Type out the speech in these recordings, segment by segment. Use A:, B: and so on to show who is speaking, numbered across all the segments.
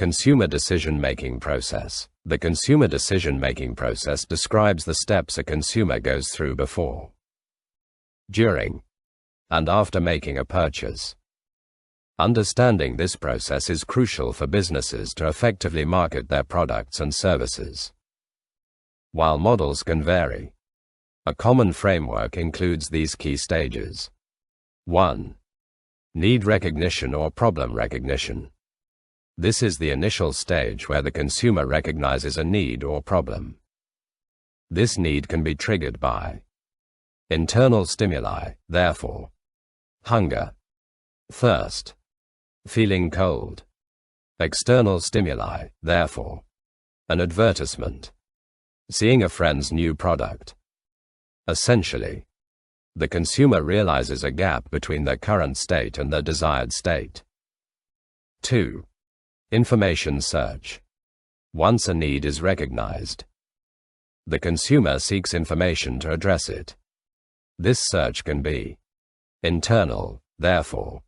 A: Consumer decision-making process. The consumer decision-making process describes the steps a consumer goes through before, during, and after making a purchase. Understanding this process is crucial for businesses to effectively market their products and services. While models can vary, a common framework includes these key stages. 1. Need recognition or problem recognition. This is the initial stage where the consumer recognizes a need or problem. This need can be triggered by internal stimuli, therefore, hunger, thirst, feeling cold; external stimuli, therefore, an advertisement, seeing a friend's new product. Essentially, the consumer realizes a gap between their current state and their desired state. 2. Information search. Once a need is recognized, the consumer seeks information to address it. This search can be internal, therefore,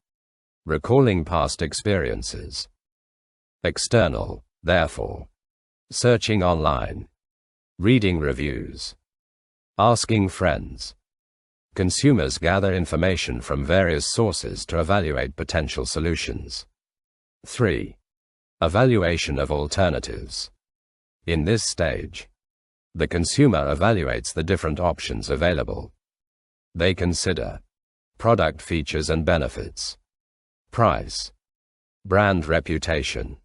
A: recalling past experiences; external, therefore, searching online, reading reviews, asking friends. Consumers gather information from various sources to evaluate potential solutions. 3. Evaluation of alternatives. In this stage, the consumer evaluates the different options available. They consider product features and benefits, price, brand reputation,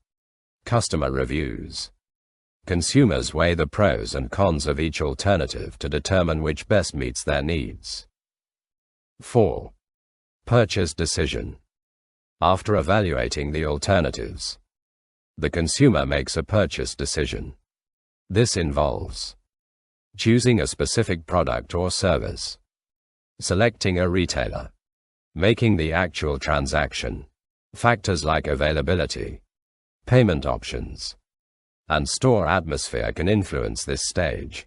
A: customer reviews. Consumers weigh the pros and cons of each alternative to determine which best meets their needs. 4. Purchase decision. After evaluating the alternatives, the consumer makes a purchase decision. This involves choosing a specific product or service, selecting a retailer, making the actual transaction. Factors like availability, payment options, and store atmosphere can influence this stage.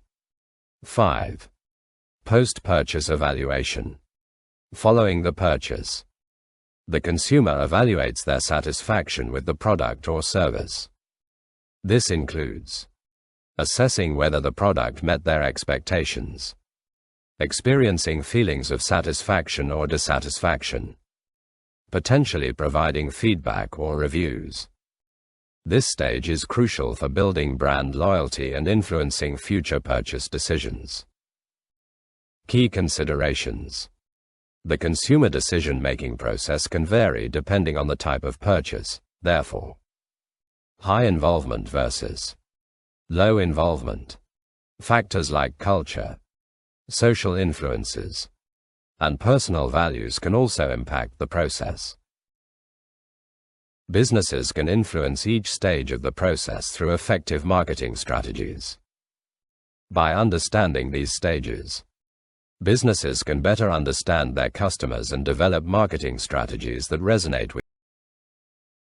A: 5. Post-purchase evaluation. Following the purchase, the consumer evaluates their satisfaction with the product or service. This includes assessing whether the product met their expectations, experiencing feelings of satisfaction or dissatisfaction, potentially providing feedback or reviews. This stage is crucial for building brand loyalty and influencing future purchase decisions. Key considerations. The consumer decision-making process can vary depending on the type of purchase, therefore, high involvement versus low involvement. Factors like culture, social influences, and personal values can also impact the process. Businesses can influence each stage of the process through effective marketing strategies. By understanding these stages, businesses can better understand their customers and develop marketing strategies that resonate with